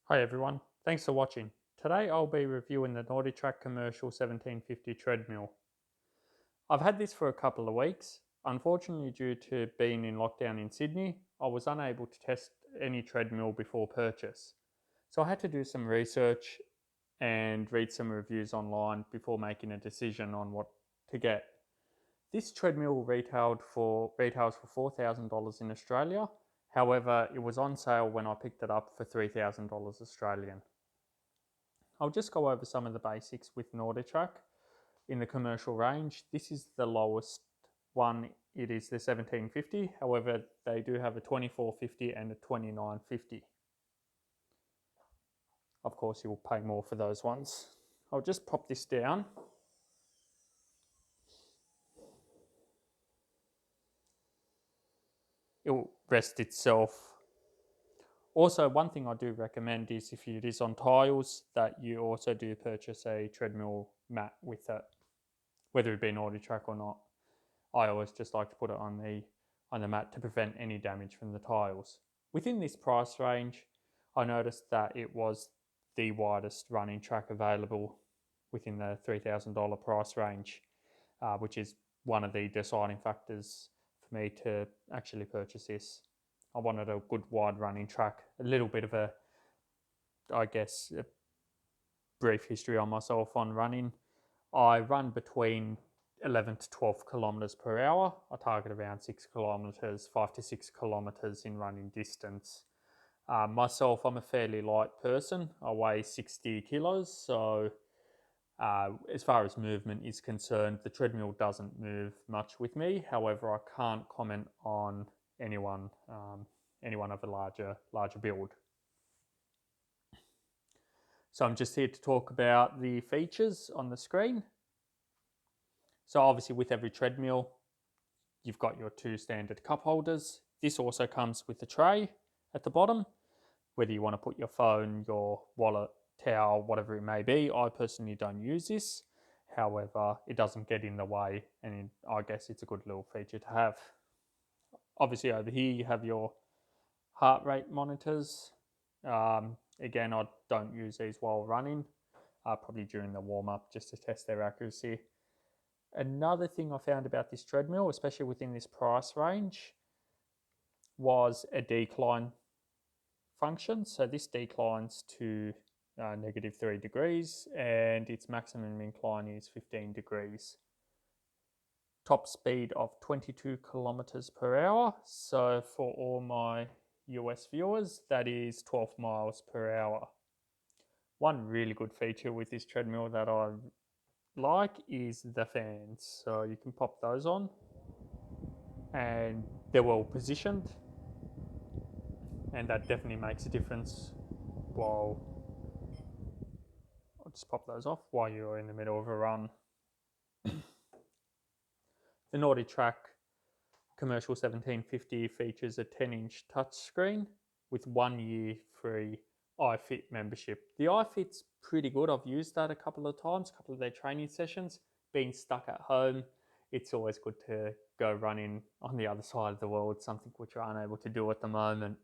Hi everyone, thanks for watching. Today I'll be reviewing the nordictrack commercial 1750 treadmill. I've had this for a couple of weeks. Unfortunately, due to being in lockdown in Sydney, I was unable to test any treadmill before purchase. So I had to do some research and read some reviews online before making a decision on what to get. This treadmill retails for $4,000 in Australia. However, it was on sale when I picked it up for $3,000 Australian. I'll just go over some of the basics with nordictrack in the commercial range. This is the lowest one. It is the 1750. However, they do have a 2450 and a 2950. Of course, you will pay more for those ones. I'll just pop this down. It will rest itself. Also, one thing I do recommend is if it is on tiles, that you also do purchase a treadmill mat with it, whether it be an nordictrack or not. I always just like to put it on the mat to prevent any damage from the tiles. Within this price range, I noticed that it was the widest running track available within the $3,000 price range, which is one of the deciding factors for me to actually purchase this. I wanted a good wide running track, a little bit of a brief history on myself on running. I run between 11 to 12 kilometers per hour. I target around 6 kilometers, 5 to 6 kilometers in running distance. Myself, I'm a fairly light person. I weigh 60 kilos. So, as far as movement is concerned, the treadmill doesn't move much with me. However, I can't comment on anyone, anyone of a larger build. So I'm just here to talk about the features on the screen. So obviously with every treadmill, you've got your two standard cup holders. This also comes with a tray at the bottom, whether you want to put your phone, your wallet, towel, whatever it may be. I personally don't use this. However, it doesn't get in the way, and I guess it's a good little feature to have. Obviously over here you have your heart rate monitors. Again, I don't use these while running, probably during the warm-up just to test their accuracy. Another thing I found about this treadmill, especially within this price range, was a decline function. So this declines to -3 degrees and its maximum incline is 15 degrees. Top speed of 22 kilometers per hour. So for all my US viewers, that is 12 miles per hour. One really good feature with this treadmill that I like is the fans. So you can pop those on and they're well positioned, and that definitely makes a difference. While I'll just pop those off while you're in the middle of a run. The nordictrack commercial 1750 features a 10-inch touchscreen with 1 year free iFit membership. The iFit's pretty good. I've used that a couple of times, a couple of their training sessions. Being stuck at home, it's always good to go running on the other side of the world, something which you're unable to do at the moment.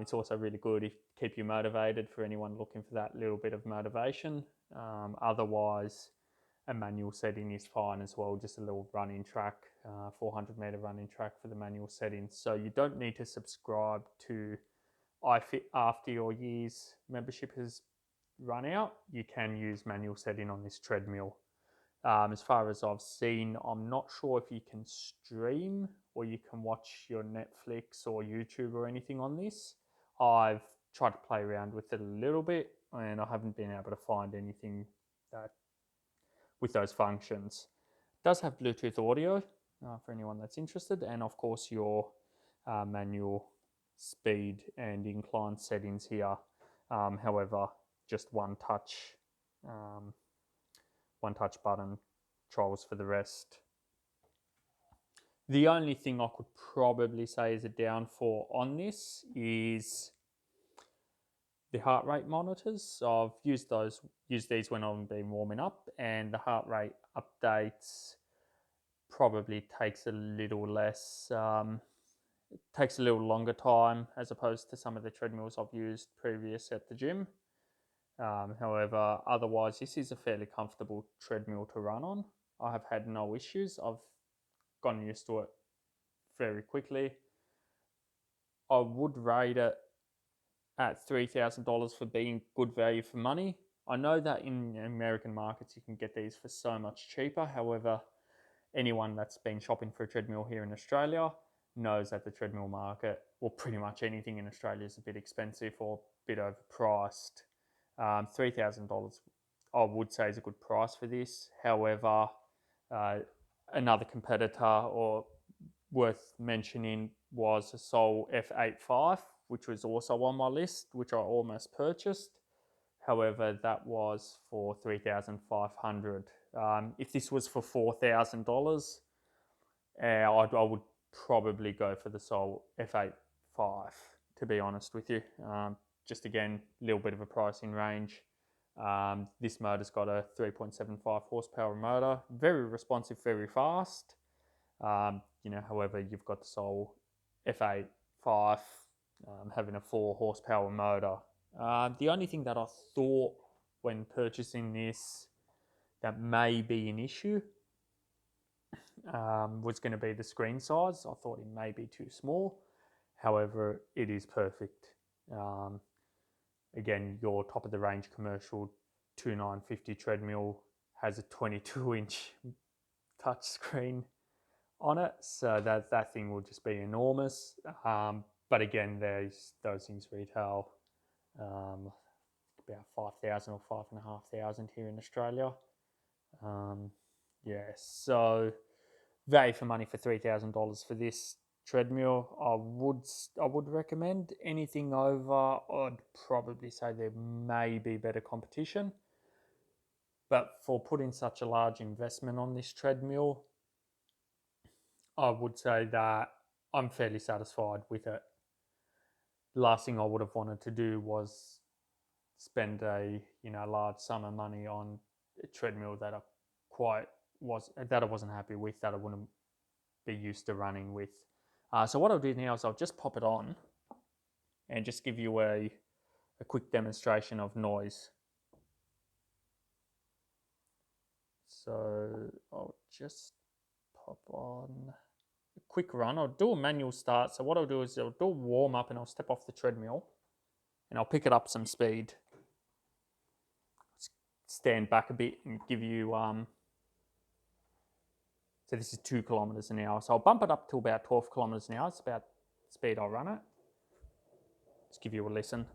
It's also really good to keep you motivated for anyone looking for that little bit of motivation. Otherwise, a manual setting is fine as well, just a little running track, 400-meter running track for the manual settings. So you don't need to subscribe to iFit after your year's membership has run out. You can use manual setting on this treadmill. As far as I've seen, I'm not sure if you can stream or you can watch your Netflix or YouTube or anything on this. I've tried to play around with it a little bit and I haven't been able to find anything that with those functions. It does have Bluetooth audio for anyone that's interested, and of course your manual speed and incline settings here. However, just um, one touch button controls for the rest. The only thing I could probably say is a downfall on this is the heart rate monitors. So I've used these when I've been warming up, and the heart rate updates probably takes a little less It takes a little longer time as opposed to some of the treadmills I've used previous at the gym. However, otherwise, this is a fairly comfortable treadmill to run on. I have had no issues. I've gotten used to it very quickly. I would rate it at $3,000 for being good value for money. I know that in American markets you can get these for so much cheaper. However, anyone that's been shopping for a treadmill here in Australia knows that the treadmill market, or pretty much anything in Australia, is a bit expensive or a bit overpriced. $3,000 I would say is a good price for this. However, another competitor or worth mentioning was a Sol F85, which was also on my list, which I almost purchased. However, that was for $3,500. If this was for $4,000, I would probably go for the Sol F85, to be honest with you. Just again, a little bit of a pricing range. This motor's got a 3.75 horsepower motor, very responsive, very fast. However, you've got the Sol F85 having a 4 horsepower motor. The only thing that I thought when purchasing this that may be an issue was going to be the screen size. I thought it may be too small. However, it is perfect. Again, your top of the range commercial 2950 treadmill has a 22-inch touchscreen on it, so that thing will just be enormous. But again, those things retail about 5,000 or 5,500 here in Australia. So value for money for $3,000 for this treadmill. I would recommend. Anything over, I'd probably say there may be better competition. But for putting such a large investment on this treadmill, I would say that I'm fairly satisfied with it. The last thing I would have wanted to do was spend a large sum of money on a treadmill that I wasn't happy with, that I wouldn't be used to running with. So what I'll do now is I'll just pop it on and just give you a quick demonstration of noise. So I'll just pop on a quick run. I'll do a manual start. So what I'll do is I'll do a warm up and I'll step off the treadmill and I'll pick it up some speed. Stand back a bit and give you, so this is 2 kilometers an hour. So I'll bump it up to about 12 kilometers an hour. It's about the speed I'll run it. Let's give you a listen.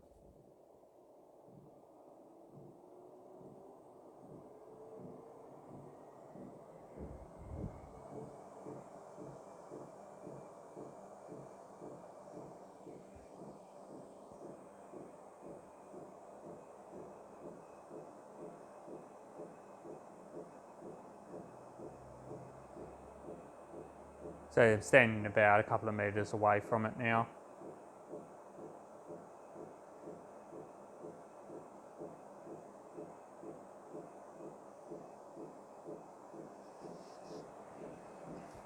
So I'm standing about a couple of meters away from it now.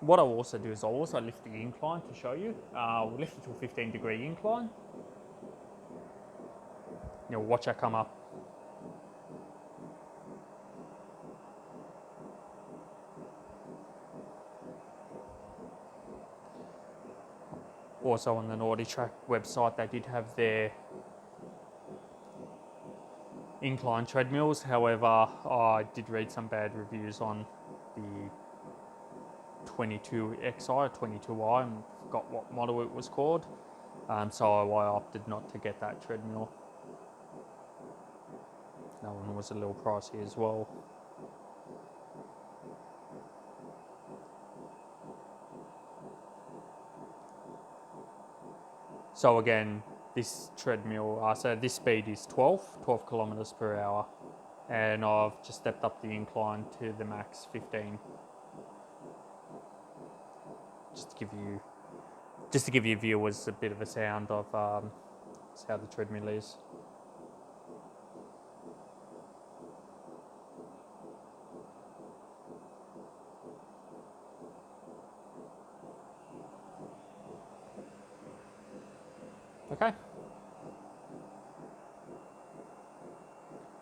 What I'll also do is I'll also lift the incline to show you. We'll lift it to a 15-degree incline. You'll watch that come up. Also on the nordictrack website, they did have their incline treadmills. However, I did read some bad reviews on the 22XI or 22i, and forgot what model it was called. So I opted not to get that treadmill. That one was a little pricey as well. So again, this treadmill, so this speed is 12 kilometers per hour, and I've just stepped up the incline to the max 15. Just to give you viewers a bit of a sound of how the treadmill is.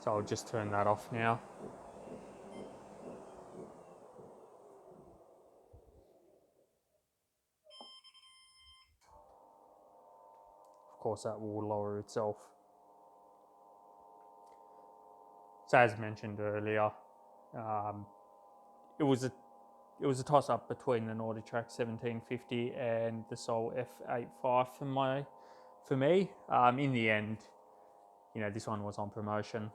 So I'll just turn that off now. Of course, that will lower itself. So as mentioned earlier, it was a toss up between the nordictrack 1750 and the Soul F85 for me. In the end, this one was on promotion,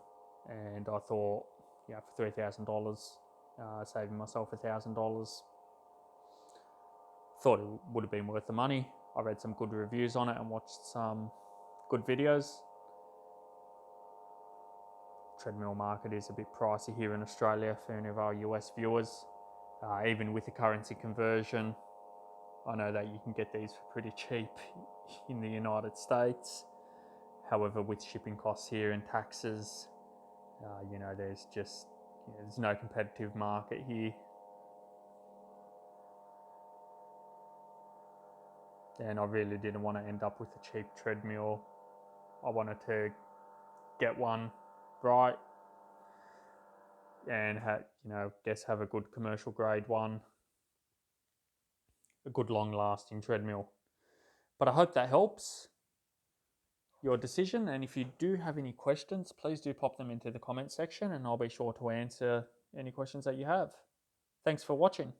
and I thought, for $3,000, saving myself $1,000, thought it would have been worth the money. I read some good reviews on it and watched some good videos. Treadmill market is a bit pricey here in Australia for any of our US viewers. Even with the currency conversion, I know that you can get these for pretty cheap in the United States. However, with shipping costs here and taxes, there's just there's no competitive market here. And I really didn't want to end up with a cheap treadmill. I wanted to get one right and have a good commercial grade one, a good long lasting treadmill. But I hope that helps your decision, and if you do have any questions, please do pop them into the comment section and I'll be sure to answer any questions that you have. Thanks for watching.